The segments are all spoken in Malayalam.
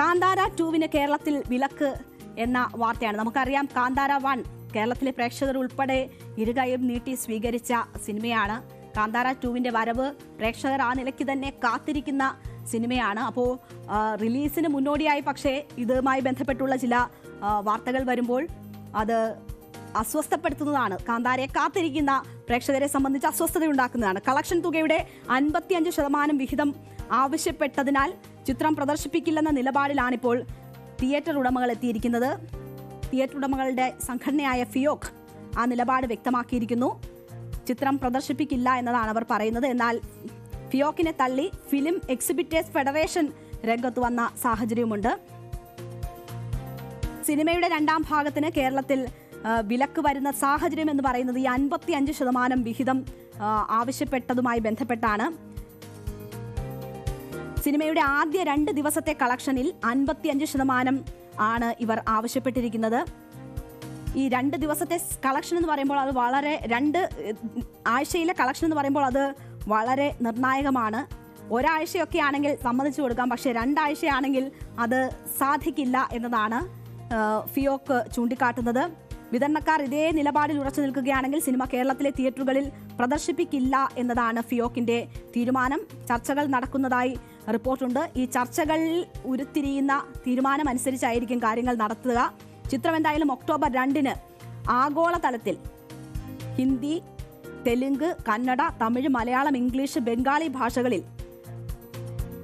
കാന്താര 2 കേരളത്തിൽ വിലക്ക് എന്ന വാർത്തയാണ്. നമുക്കറിയാം കാന്താര 1 കേരളത്തിലെ പ്രേക്ഷകർ ഉൾപ്പെടെ ഇരുകൈയും നീട്ടി സ്വീകരിച്ച സിനിമയാണ്. കാന്താര 2 വരവ് പ്രേക്ഷകർ ആ നിലയ്ക്ക് തന്നെ കാത്തിരിക്കുന്ന സിനിമയാണ്. അപ്പോൾ റിലീസിന് മുന്നോടിയായി പക്ഷേ ഇതുമായി ബന്ധപ്പെട്ടുള്ള ചില വാർത്തകൾ വരുമ്പോൾ അത് അസ്വസ്ഥപ്പെടുത്തുന്നതാണ്. കാന്താരയെ കാത്തിരിക്കുന്ന പ്രേക്ഷകരെ സംബന്ധിച്ച് അസ്വസ്ഥതയുണ്ടാക്കുന്നതാണ്. കളക്ഷൻ തുകയുടെ 55% വിഹിതം ആവശ്യപ്പെട്ടതിനാൽ ചിത്രം പ്രദർശിപ്പിക്കില്ലെന്ന നിലപാടിലാണിപ്പോൾ തിയേറ്റർ ഉടമകൾ എത്തിയിരിക്കുന്നത്. തിയേറ്റർ ഉടമകളുടെ സംഘടനയായ ഫിയോക് ആ നിലപാട് വ്യക്തമാക്കിയിരിക്കുന്നു. ചിത്രം പ്രദർശിപ്പിക്കില്ല എന്നതാണ് അവർ പറയുന്നത്. എന്നാൽ ഫിയോക്കിനെ തള്ളി ഫിലിം എക്സിബിറ്റേഴ്സ് ഫെഡറേഷൻ രംഗത്ത് വന്ന സാഹചര്യമുണ്ട്. സിനിമയുടെ 2ാം ഭാഗത്തിന് കേരളത്തിൽ വിലക്ക് വരുന്ന സാഹചര്യം എന്ന് പറയുന്നത് ഈ 55% വിഹിതം ആവശ്യപ്പെട്ടതുമായി ബന്ധപ്പെട്ടാണ്. സിനിമയുടെ ആദ്യ 2 ദിവസത്തെ കളക്ഷനിൽ 55% ആണ് ഇവർ ആവശ്യപ്പെട്ടിരിക്കുന്നത്. ഈ 2 ദിവസത്തെ കളക്ഷൻ എന്ന് പറയുമ്പോൾ അത് വളരെ 2 ആഴ്ചയിലെ കളക്ഷൻ എന്ന് പറയുമ്പോൾ അത് വളരെ നിർണായകമാണ്. ഒരാഴ്ചയൊക്കെ ആണെങ്കിൽ സമ്മതിച്ചു കൊടുക്കാം, പക്ഷേ 2 ആഴ്ചയാണെങ്കിൽ അത് സാധിക്കില്ല എന്നതാണ് ഫിയോക്ക് ചൂണ്ടിക്കാട്ടുന്നത്. വിതരണക്കാർ ഇതേ നിലപാടിൽ ഉറച്ചു നിൽക്കുകയാണെങ്കിൽ സിനിമ കേരളത്തിലെ തിയേറ്ററുകളിൽ പ്രദർശിപ്പിക്കില്ല എന്നതാണ് ഫിയോക്കിന്റെ തീരുമാനം. ചർച്ചകൾ നടക്കുന്നതായി റിപ്പോർട്ടുണ്ട്. ഈ ചർച്ചകളിൽ ഉരുത്തിരിയുന്ന തീരുമാനം അനുസരിച്ചായിരിക്കും കാര്യങ്ങൾ നടത്തുക. ചിത്രം എന്തായാലും ഒക്ടോബർ 2 ആഗോളതലത്തിൽ ഹിന്ദി, തെലുങ്ക്, കന്നഡ, തമിഴ്, മലയാളം, ഇംഗ്ലീഷ്, ബംഗാളി ഭാഷകളിൽ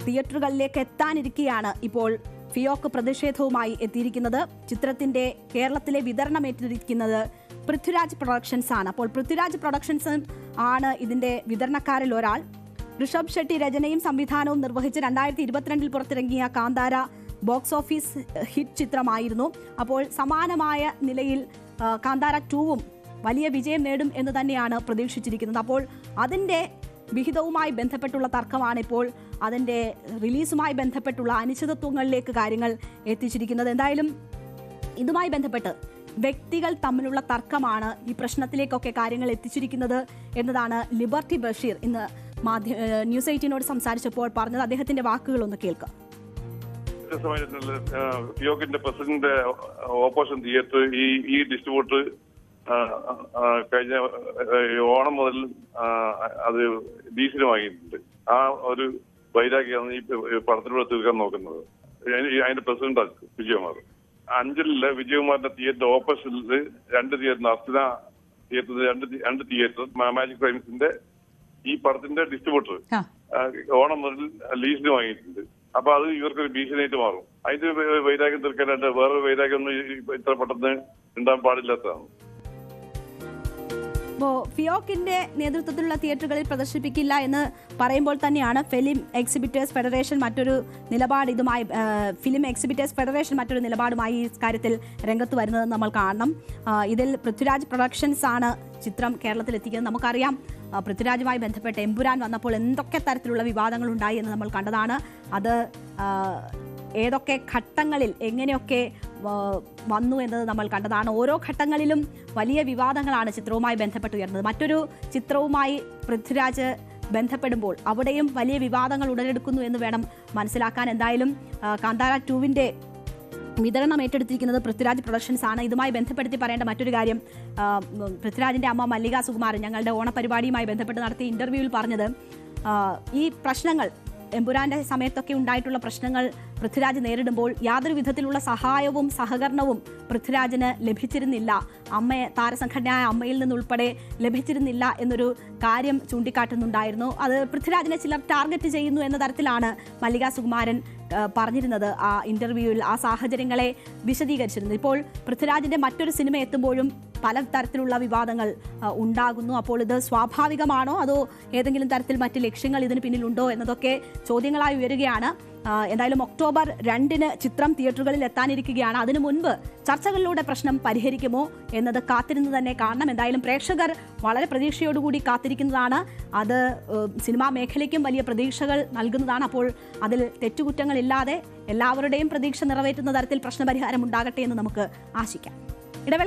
തിയേറ്ററുകളിലേക്ക് എത്താനിരിക്കെയാണ് ഇപ്പോൾ ഫിയോക്ക് പ്രതിഷേധവുമായി എത്തിയിരിക്കുന്നത്. ചിത്രത്തിന്റെ കേരളത്തിലെ വിതരണം ഏറ്റെടുക്കുന്നത് പൃഥ്വിരാജ് പ്രൊഡക്ഷൻസ് ആണ്. അപ്പോൾ പൃഥ്വിരാജ് പ്രൊഡക്ഷൻസ് ആണ് ഇതിന്റെ വിതരണക്കാരിൽ ഒരാൾ. ഋഷഭ് ഷെട്ടി രചനയും സംവിധാനവും നിർവഹിച്ച് 2022 പുറത്തിറങ്ങിയ കാന്താര ബോക്സ് ഓഫീസ് ഹിറ്റ് ചിത്രമായിരുന്നു. അപ്പോൾ സമാനമായ നിലയിൽ കാന്താര 2 വലിയ വിജയം നേടും എന്ന് തന്നെയാണ് പ്രതീക്ഷിച്ചിരിക്കുന്നത്. അപ്പോൾ അതിൻ്റെ വിഹിതവുമായി ബന്ധപ്പെട്ടുള്ള തർക്കമാണ് ഇപ്പോൾ അതിൻ്റെ റിലീസുമായി ബന്ധപ്പെട്ടുള്ള അനിശ്ചിതത്വങ്ങളിലേക്ക് കാര്യങ്ങൾ എത്തിച്ചിരിക്കുന്നത്. എന്തായാലും ഇതുമായി ബന്ധപ്പെട്ട് വ്യക്തികൾ തമ്മിലുള്ള തർക്കമാണ് ഈ പ്രശ്നത്തിലേക്കൊക്കെ കാര്യങ്ങൾ എത്തിച്ചിരിക്കുന്നത് എന്നതാണ് ലിബർട്ടി ബഷീർ ഇന്ന് ന്യൂസ് 18നോട് സംസാരിച്ചപ്പോൾ പറഞ്ഞത്. അദ്ദേഹത്തിന്റെ വാക്കുകളൊന്ന് കേൾക്കാം. ഫിയോക്കിന്റെ പ്രസിഡന്റ് ഓപ്പോസിഷൻ തിയേറ്റർ ഈ ഡിസ്ട്രിബ്യൂട്ടർ കഴിഞ്ഞ ഓണം മുതൽ അത് ലീസിന് വാങ്ങിയിട്ടുണ്ട്. ആ ഒരു വൈരാഗ്യമാണ് ഈ പടത്തിലൂടെ തീർക്കാൻ നോക്കുന്നത്. അതിന്റെ പ്രസിഡന്റ് വിജയകുമാർ. 5 വിജയകുമാറിന്റെ തിയേറ്റർ ഓപ്പോസിറ്റിൽ 2 തിയേറ്റർ, അർച്ചന തിയേറ്ററിൽ 2 തിയേറ്റർ, മാജിക് ഫ്രെയിംസിന്റെ ഈ പടത്തിന്റെ ഡിസ്ട്രിബ്യൂട്ടർ ഓണം മുതൽ ലീസിന് വാങ്ങിയിട്ടുണ്ട്. അപ്പൊ അത് ഇവർക്കൊരു ഭീഷണിയായിട്ട് മാറും. അതിന്റെ വൈരാഗ്യം തീർക്കാനായിട്ട് വേറൊരു വൈരാഗ്യം ഒന്നും ഇത്ര പെട്ടെന്ന് ഉണ്ടാകാൻ പാടില്ലാത്തതാണ്. അപ്പോൾ ഫിയോക്കിന്റെ നേതൃത്വത്തിലുള്ള തിയേറ്ററുകളിൽ പ്രദർശിപ്പിക്കില്ല എന്ന് പറയുമ്പോൾ തന്നെയാണ് ഫിലിം എക്സിബിറ്റേഴ്സ് ഫെഡറേഷൻ മറ്റൊരു നിലപാടുമായി ഈ കാര്യത്തിൽ രംഗത്ത് വരുന്നതെന്ന് നമ്മൾ കാണണം. ഇതിൽ പൃഥ്വിരാജ് പ്രൊഡക്ഷൻസ് ആണ് ചിത്രം കേരളത്തിൽ എത്തിക്കുന്നത്. നമുക്കറിയാം പൃഥ്വിരാജുമായി ബന്ധപ്പെട്ട് എമ്പുരാൻ വന്നപ്പോൾ എന്തൊക്കെ തരത്തിലുള്ള വിവാദങ്ങൾ ഉണ്ടായി എന്ന് നമ്മൾ കണ്ടതാണ്. അത് ഏതൊക്കെ ഘട്ടങ്ങളിൽ എങ്ങനെയൊക്കെ വന്നു എന്നത് നമ്മൾ കണ്ടതാണ്. ഓരോ ഘട്ടങ്ങളിലും വലിയ വിവാദങ്ങളാണ് ചിത്രവുമായി ബന്ധപ്പെട്ട് ഉയർന്നത്. മറ്റൊരു ചിത്രവുമായി പൃഥ്വിരാജ് ബന്ധപ്പെടുമ്പോൾ അവിടെയും വലിയ വിവാദങ്ങൾ ഉടലെടുക്കുന്നു എന്ന് വേണം മനസ്സിലാക്കാൻ. എന്തായാലും കാന്താര 2 വിതരണം ഏറ്റെടുത്തിരിക്കുന്നത് പൃഥ്വിരാജ് പ്രൊഡക്ഷൻസ് ആണ്. ഇതുമായി ബന്ധപ്പെടുത്തി പറയേണ്ട മറ്റൊരു കാര്യം, പൃഥ്വിരാജിന്റെ അമ്മ മല്ലിക സുകുമാരൻ ഞങ്ങളുടെ ഓണപരിപാടിയുമായി ബന്ധപ്പെട്ട് നടത്തിയ ഇന്റർവ്യൂവിൽ പറഞ്ഞത് ഈ പ്രശ്നങ്ങൾ എമ്പുരാന്റെ സമയത്തൊക്കെ ഉണ്ടായിട്ടുള്ള പ്രശ്നങ്ങൾ പൃഥ്വിരാജ് നേരിടുമ്പോൾ യാതൊരു വിധത്തിലുള്ള സഹായവും സഹകരണവും പൃഥ്വിരാജിന് ലഭിച്ചിരുന്നില്ല. താരസംഘടനയായ അമ്മയിൽ നിന്നുൾപ്പെടെ ലഭിച്ചിരുന്നില്ല എന്നൊരു കാര്യം ചൂണ്ടിക്കാട്ടുന്നുണ്ടായിരുന്നു. അത് പൃഥ്വിരാജിനെ ചിലർ ടാർഗറ്റ് ചെയ്യുന്നു എന്ന തരത്തിലാണ് മല്ലിക സുകുമാരൻ പറഞ്ഞിരുന്നത്. ആ ഇന്റർവ്യൂവിൽ ആ സാഹചര്യങ്ങളെ വിശദീകരിച്ചിരുന്നു. ഇപ്പോൾ പൃഥ്വിരാജിന്റെ മറ്റൊരു സിനിമ എത്തുമ്പോഴും പല തരത്തിലുള്ള വിവാദങ്ങൾ ഉണ്ടാകുന്നു. അപ്പോൾ ഇത് സ്വാഭാവികമാണോ അതോ ഏതെങ്കിലും തരത്തിൽ മറ്റ് ലക്ഷ്യങ്ങൾ ഇതിന് പിന്നിലുണ്ടോ എന്നതൊക്കെ ചോദ്യങ്ങളായി ഉയരുകയാണ്. എന്തായാലും ഒക്ടോബർ 2 ചിത്രം തിയേറ്ററുകളിൽ എത്താനിരിക്കുകയാണ്. അതിനു മുൻപ് ചർച്ചകളിലൂടെ പ്രശ്നം പരിഹരിക്കുമോ എന്നത് കാത്തിരുന്ന് തന്നെ കാണണം. എന്തായാലും പ്രേക്ഷകർ വളരെ പ്രതീക്ഷയോടുകൂടി കാത്തിരിക്കുന്നതാണ്. അത് സിനിമാ മേഖലയ്ക്കും വലിയ പ്രതീക്ഷകൾ നൽകുന്നതാണ്. അപ്പോൾ അതിൽ തെറ്റുകുറ്റങ്ങളില്ലാതെ എല്ലാവരുടെയും പ്രതീക്ഷ നിറവേറ്റുന്ന തരത്തിൽ പ്രശ്നപരിഹാരം ഉണ്ടാകട്ടെ എന്ന് നമുക്ക് ആശിക്കാം. ഇടവേള